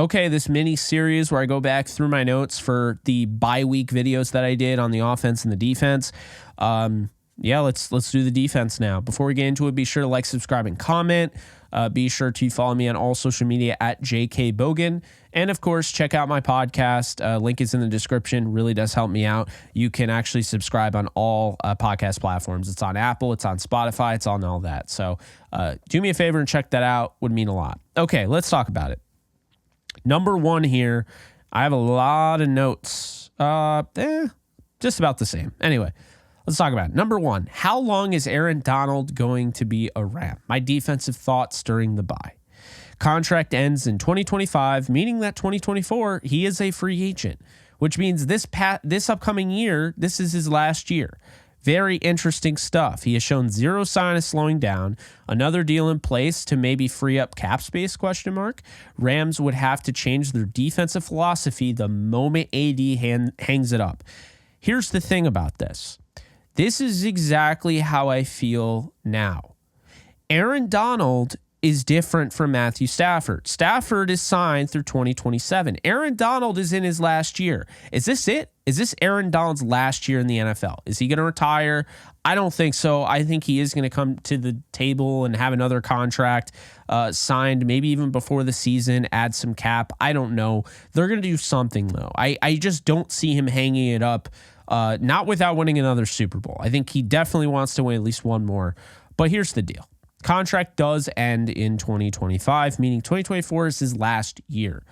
okay, this mini series where I go back through my notes for the bye week videos that I did on the offense and the defense. Let's do the defense now. Before we get into it, be sure to like, subscribe, and comment. Be sure to follow me on all social media at JKBogan. And of course, check out my podcast. Link is in the description. Really does help me out. You can actually subscribe on all podcast platforms. It's on Apple, it's on Spotify, it's on all that. So do me a favor and check that out. Would mean a lot. Okay, let's talk about it. Number one here, I have a lot of notes. Just about the same. Anyway, let's talk about it. Number one, how long is Aaron Donald going to be a Ram? My defensive thoughts during the bye. Contract ends in 2025, meaning that 2024, he is a free agent, which means this upcoming year, this is his last year. Very interesting stuff. He has shown zero sign of slowing down. Another deal in place to maybe free up cap space, ? Rams would have to change their defensive philosophy the moment AD hangs it up. Here's the thing about this. This is exactly how I feel now. Aaron Donald is different from Matthew Stafford. Stafford is signed through 2027. Aaron Donald is in his last year. Is this it? Is this Aaron Donald's last year in the NFL? Is he going to retire? I don't think so. I think he is going to come to the table and have another contract signed, maybe even before the season, add some cap. I don't know. They're going to do something, though. I just don't see him hanging it up, not without winning another Super Bowl. I think he definitely wants to win at least one more. But here's the deal. Contract does end in 2025, meaning 2024 is his last year,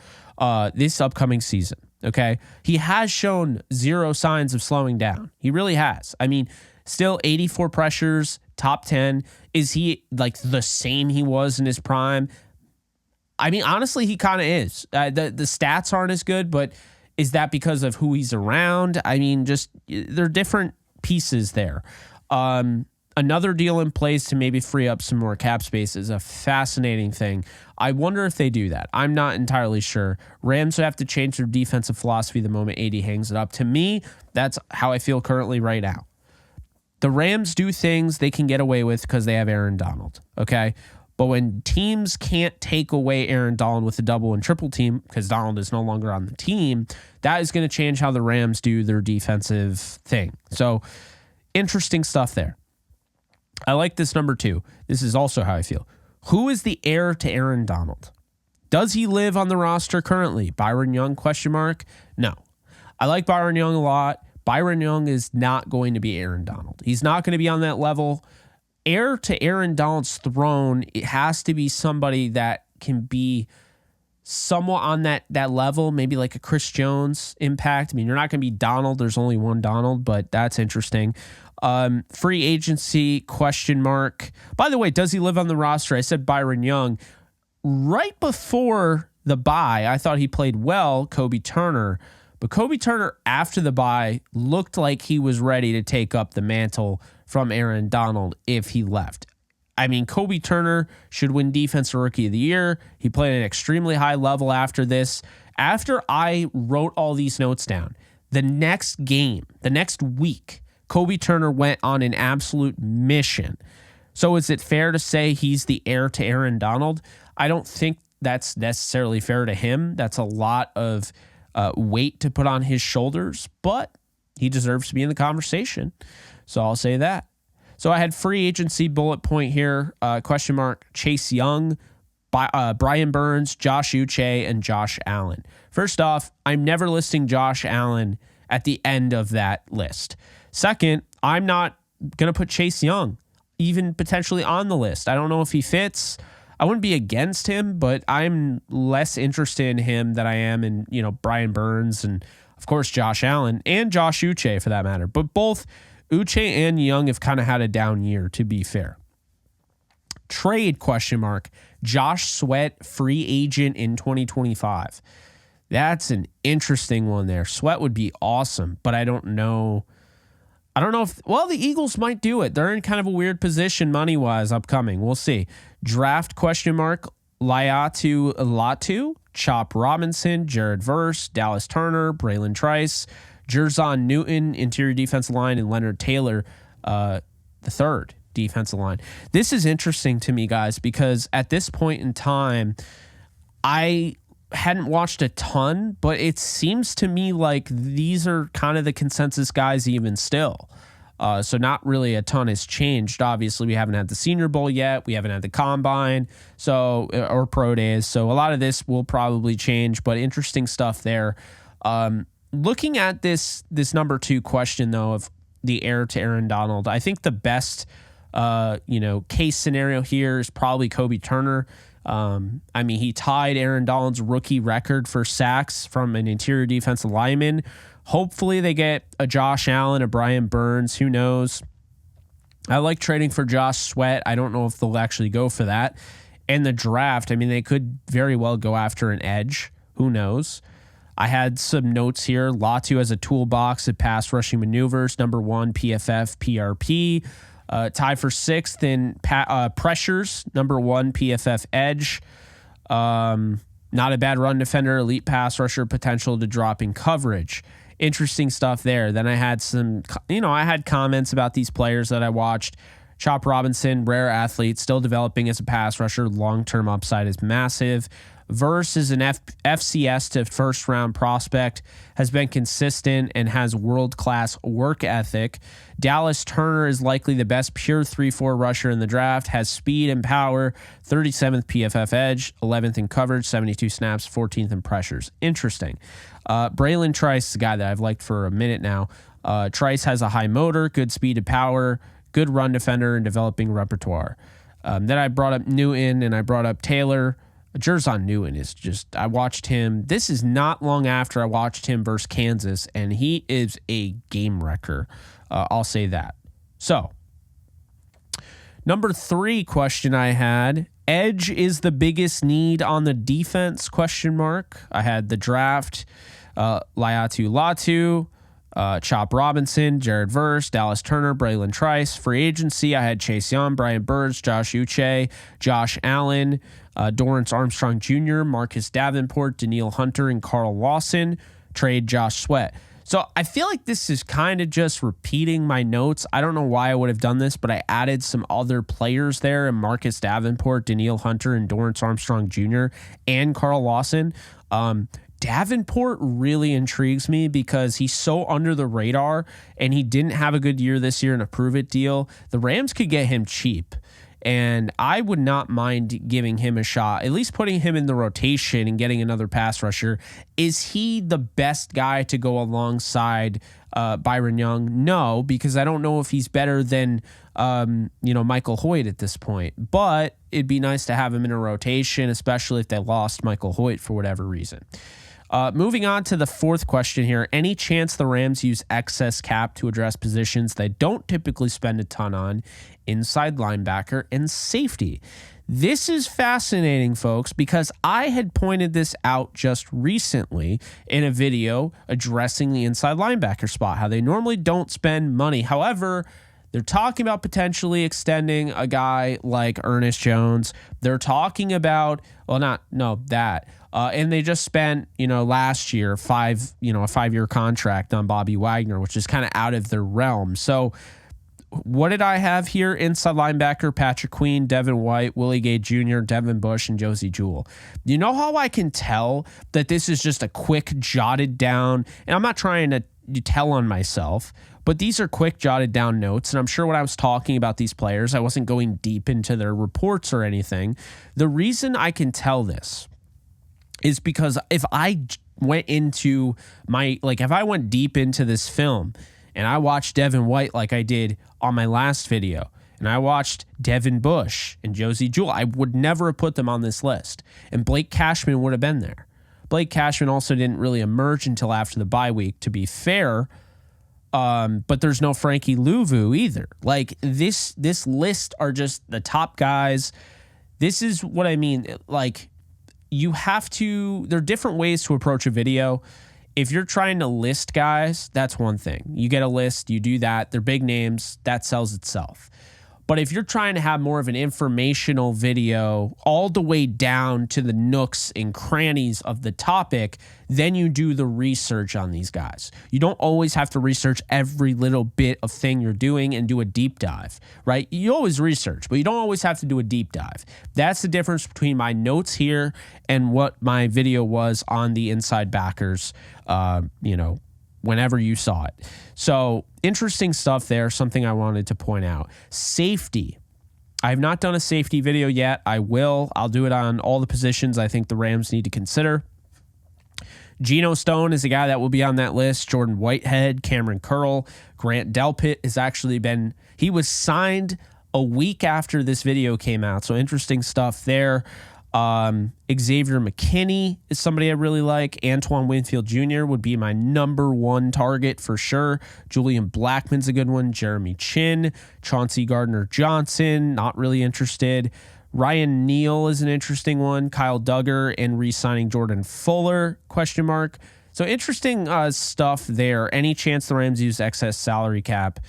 this upcoming season, okay? He has shown zero signs of slowing down. He really has. I mean, still 84 pressures, top 10. Is he like the same he was in his prime? I mean, honestly, he kind of is. The stats aren't as good, but is that because of who he's around? I mean, just there are different pieces there. Another deal in place to maybe free up some more cap space is a fascinating thing. I wonder if they do that. I'm not entirely sure. Rams would have to change their defensive philosophy the moment AD hangs it up. To me, that's how I feel currently right now. The Rams do things they can get away with because they have Aaron Donald, okay? But when teams can't take away Aaron Donald with a double and triple team because Donald is no longer on the team, that is going to change how the Rams do their defensive thing. So, interesting stuff there. I like this number two. This is also how I feel. Who is the heir to Aaron Donald? Does he live on the roster currently? Byron Young, ? No. I like Byron Young a lot. Byron Young is not going to be Aaron Donald. He's not going to be on that level. Heir to Aaron Donald's throne, it has to be somebody that can be somewhat on that level, maybe like a Chris Jones impact. I mean, you're not going to be Donald. There's only one Donald, but that's interesting. Free agency, ? By the way, does he live on the roster? I said Byron Young. Right before the bye, I thought he played well, Kobe Turner. But Kobe Turner, after the bye, looked like he was ready to take up the mantle from Aaron Donald if he left. I mean, Kobe Turner should win Defensive Rookie of the Year. He played at an extremely high level after this. After I wrote all these notes down, the next game, the next week, Kobe Turner went on an absolute mission. So is it fair to say he's the heir to Aaron Donald? I don't think that's necessarily fair to him. That's a lot of weight to put on his shoulders, but he deserves to be in the conversation. So I'll say that. So I had free agency bullet point here, ? Chase Young, Brian Burns, Josh Uche, and Josh Allen. First off, I'm never listing Josh Allen at the end of that list. Second, I'm not going to put Chase Young even potentially on the list. I don't know if he fits. I wouldn't be against him, but I'm less interested in him than I am in, Brian Burns and, of course, Josh Allen and Josh Uche for that matter. But both Uche and Young have kind of had a down year, to be fair. Trade ? Josh Sweat, free agent in 2025. That's an interesting one there. Sweat would be awesome, but I don't know if, the Eagles might do it. They're in kind of a weird position money-wise upcoming. We'll see. Draft ? Laiatu Latu, Chop Robinson, Jared Verse, Dallas Turner, Braylon Trice, Jerzon Newton, interior defensive line, and Leonard Taylor, the third defensive line. This is interesting to me, guys, because at this point in time, I hadn't watched a ton, but it seems to me like these are kind of the consensus guys even still. So not really a ton has changed. Obviously, we haven't had the Senior Bowl yet. We haven't had the Combine, or Pro Days. So a lot of this will probably change, but interesting stuff there. Looking at this number 2 question, though, of the heir to Aaron Donald, I think the best case scenario here is probably Kobe Turner. I mean, he tied Aaron Donald's rookie record for sacks from an interior defensive lineman. Hopefully they get a Josh Allen, a Brian Burns. Who knows? I like trading for Josh Sweat. I don't know if they'll actually go for that. And the draft, I mean, they could very well go after an edge. Who knows? I had some notes here. Latu has a toolbox of pass rushing maneuvers. Number 1, PFF, PRP. Tied for 6th in pressures. Number 1, PFF edge. Not a bad run defender. Elite pass rusher. Potential to drop in coverage. Interesting stuff there. Then I had I had comments about these players that I watched. Chop Robinson, rare athlete, still developing as a pass rusher. Long-term upside is massive. Verse is an FCS to first-round prospect, has been consistent and has world-class work ethic. Dallas Turner is likely the best pure 3-4 rusher in the draft, has speed and power, 37th PFF edge, 11th in coverage, 72 snaps, 14th in pressures. Interesting. Braylon Trice is a guy that I've liked for a minute now. Trice has a high motor, good speed and power, good run defender, and developing repertoire. Then I brought up Newton and I brought up Taylor. Jerzon Newton is just, I watched him. This is not long after I watched him versus Kansas, and he is a game wrecker. I'll say that. So, number 3 question I had, edge is the biggest need on the defense, ? I had the draft, Latu, Chop Robinson, Jared Verse, Dallas Turner, Braylon Trice. Free agency, I had Chase Young, Brian Burns, Josh Uche, Josh Allen, Dorrance Armstrong Jr., Marcus Davenport, Daniil Hunter, and Carl Lawson. Trade Josh Sweat. So I feel like this is kind of just repeating my notes. I don't know why I would have done this, but I added some other players there, and Marcus Davenport, Daniil Hunter, and Dorrance Armstrong Jr., and Carl Lawson. Davenport really intrigues me because he's so under the radar, and he didn't have a good year this year in a prove-it deal. The Rams could get him cheap, and I would not mind giving him a shot, at least putting him in the rotation and getting another pass rusher. Is he the best guy to go alongside Byron Young? No, because I don't know if he's better than Michael Hoyt at this point. But it'd be nice to have him in a rotation, especially if they lost Michael Hoyt for whatever reason. Moving on to the 4th question here. Any chance the Rams use excess cap to address positions they don't typically spend a ton on? Inside linebacker and safety. This is fascinating, folks, because I had pointed this out just recently in a video addressing the inside linebacker spot, how they normally don't spend money. However, they're talking about potentially extending a guy like Ernest Jones. They're talking about, and they just spent, last year, a 5-year contract on Bobby Wagner, which is kind of out of their realm. So what did I have here? Inside linebacker, Patrick Queen, Devin White, Willie Gay Jr., Devin Bush, and Josie Jewell. You know how I can tell that this is just a quick jotted down, and I'm not trying to tell on myself, but these are quick jotted down notes, and I'm sure when I was talking about these players, I wasn't going deep into their reports or anything. The reason I can tell this is because if I went deep into this film and I watched Devin White like I did on my last video, and I watched Devin Bush and Josie Jewell, I would never have put them on this list. And Blake Cashman would have been there. Blake Cashman also didn't really emerge until after the bye week, to be fair. But there's no Frankie Louvu either. Like this list are just the top guys. This is what I mean. Like you have to, there are different ways to approach a video. If you're trying to list guys, that's one thing. You get a list, you do that. They're big names, that sells itself. But if you're trying to have more of an informational video all the way down to the nooks and crannies of the topic, then you do the research on these guys. You don't always have to research every little bit of thing you're doing and do a deep dive, right? You always research, but you don't always have to do a deep dive. That's the difference between my notes here and what my video was on the Inside Backers, whenever you saw it. So interesting stuff there, something I wanted to point out. Safety. I have not done a safety video yet. I will. I'll do it on all the positions I think the Rams need to consider. Geno Stone is a guy that will be on that list. Jordan Whitehead, Cameron Curl, Grant Delpit he was signed a week after this video came out. So interesting stuff there. Xavier McKinney is somebody I really like. Antoine Winfield Jr. would be my number one target for sure. Julian Blackmon's a good one. Jeremy Chin, Chauncey Gardner-Johnson, not really interested. Ryan Neal is an interesting one. Kyle Duggar and re-signing Jordan Fuller, ? So interesting stuff there. Any chance the Rams use excess salary cap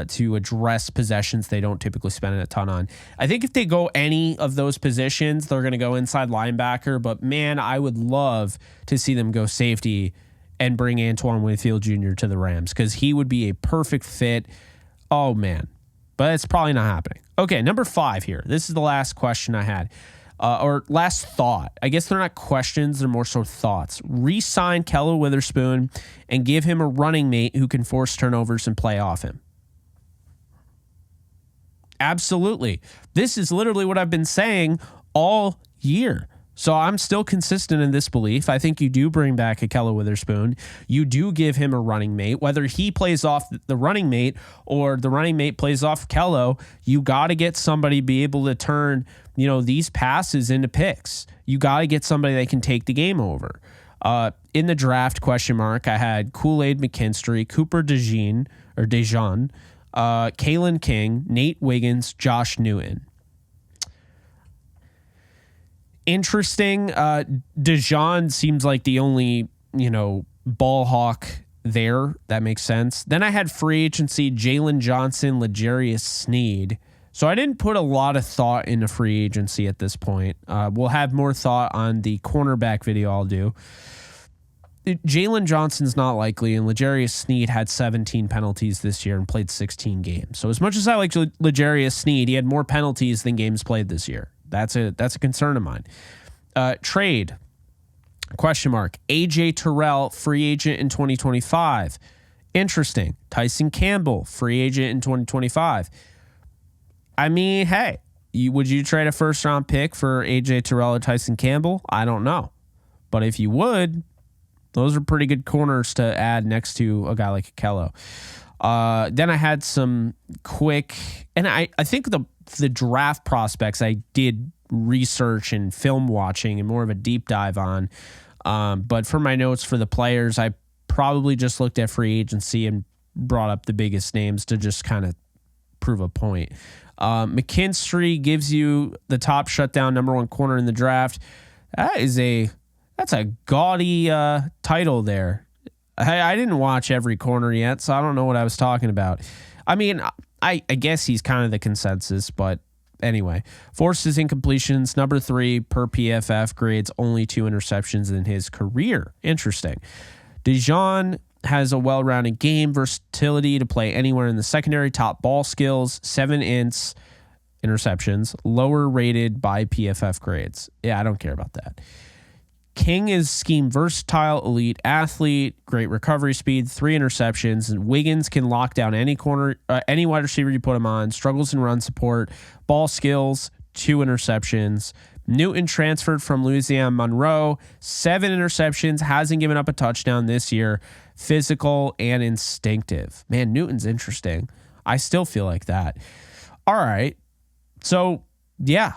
to address possessions they don't typically spend a ton on. I think if they go any of those positions, they're going to go inside linebacker. But, man, I would love to see them go safety and bring Antoine Winfield Jr. to the Rams because he would be a perfect fit. Oh, man. But it's probably not happening. Okay, number 5 here. This is the last question I had. Or last thought. I guess they're not questions. They're more so thoughts. Re-sign Kello Witherspoon and give him a running mate who can force turnovers and play off him. Absolutely. This is literally what I've been saying all year. So I'm still consistent in this belief. I think you do bring back a Kello Witherspoon. You do give him a running mate. Whether he plays off the running mate or the running mate plays off Kello, you got to get somebody be able to turn, these passes into picks. You got to get somebody that can take the game over. In the draft, ? I had Kool-Aid McKinstry, Cooper DeJean, Kalen King, Nate Wiggins, Josh Newton. Interesting. DeJean seems like the only, ball hawk there. That makes sense. Then I had free agency, Jalen Johnson, L'Jarius Sneed. So I didn't put a lot of thought into free agency at this point. We'll have more thought on the cornerback video I'll do. Jalen Johnson's not likely, and L'Jarius Sneed had 17 penalties this year and played 16 games. So as much as I like L'Jarius Sneed, he had more penalties than games played this year. That's a concern of mine. Trade, ? AJ Terrell, free agent in 2025. Interesting. Tyson Campbell, free agent in 2025. I mean, hey, would you trade a first-round pick for AJ Terrell or Tyson Campbell? I don't know. But if you would, those are pretty good corners to add next to a guy like Kello. Then I had some quick, and I think the draft prospects I did research and film watching and more of a deep dive on. But for my notes for the players, I probably just looked at free agency and brought up the biggest names to just kind of prove a point. McKinstry gives you the top shutdown number 1 corner in the draft. That's a gaudy title there. I didn't watch every corner yet, so I don't know what I was talking about. I mean, I guess he's kind of the consensus, but anyway. Forces incompletions, number 3 per PFF, grades only 2 interceptions in his career. Interesting. DeJean has a well-rounded game, versatility to play anywhere in the secondary, top ball skills, 7 interceptions, lower rated by PFF grades. Yeah, I don't care about that. King is scheme versatile, elite athlete, great recovery speed, 3 interceptions, and Wiggins can lock down any corner, any wide receiver you put him on, struggles in run support, ball skills, 2 interceptions. Newton transferred from Louisiana Monroe, 7 interceptions, hasn't given up a touchdown this year, physical and instinctive. Man, Newton's interesting. I still feel like that. All right. So, yeah.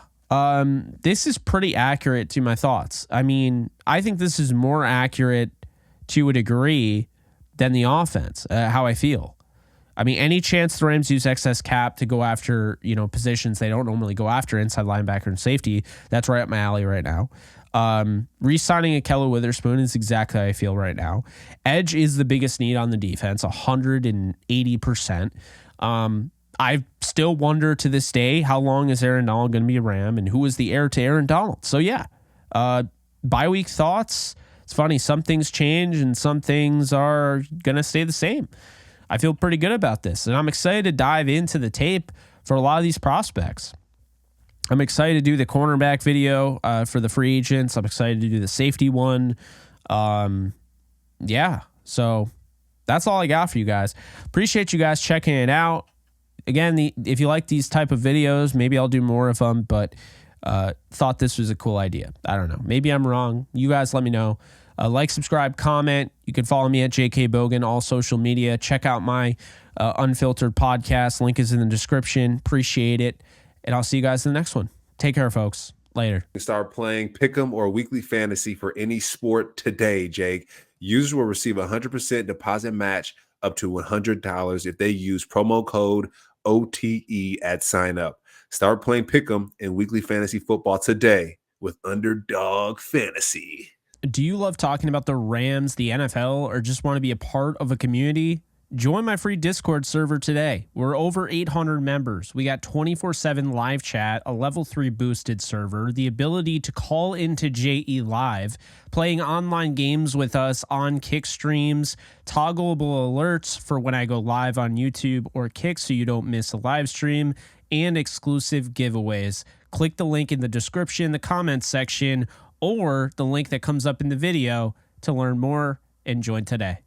This is pretty accurate to my thoughts. I mean, I think this is more accurate to a degree than the offense, how I feel. I mean, any chance the Rams use excess cap to go after, positions they don't normally go after, inside linebacker and safety, that's right up my alley right now. Re-signing a Kello Witherspoon is exactly how I feel right now. Edge is the biggest need on the defense, 180%. I still wonder to this day, how long is Aaron Donald going to be a Ram and who is the heir to Aaron Donald? So yeah, bye week thoughts. It's funny. Some things change and some things are going to stay the same. I feel pretty good about this, and I'm excited to dive into the tape for a lot of these prospects. I'm excited to do the cornerback video for the free agents. I'm excited to do the safety one. Yeah, so that's all I got for you guys. Appreciate you guys checking it out. Again, if you like these type of videos, maybe I'll do more of them, but thought this was a cool idea. I don't know. Maybe I'm wrong. You guys let me know. Like, subscribe, comment. You can follow me at JK Bogan, all social media. Check out my unfiltered podcast. Link is in the description. Appreciate it. And I'll see you guys in the next one. Take care, folks. Later. Start playing Pick'em or Weekly Fantasy for any sport today, Jake. Users will receive a 100% deposit match up to $100 if they use promo code OTE at sign up. Start playing Pick'em and Weekly Fantasy Football today with Underdog Fantasy. Do you love talking about the Rams, the NFL, or just want to be a part of a community? Join my free Discord server today. We're over 800 members. We got 24/7 live chat, a level 3 boosted server, the ability to call into JE Live, playing online games with us on Kick streams, toggleable alerts for when I go live on YouTube or Kick so you don't miss a live stream, and exclusive giveaways. Click the link in the description, the comments section, or the link that comes up in the video to learn more and join today.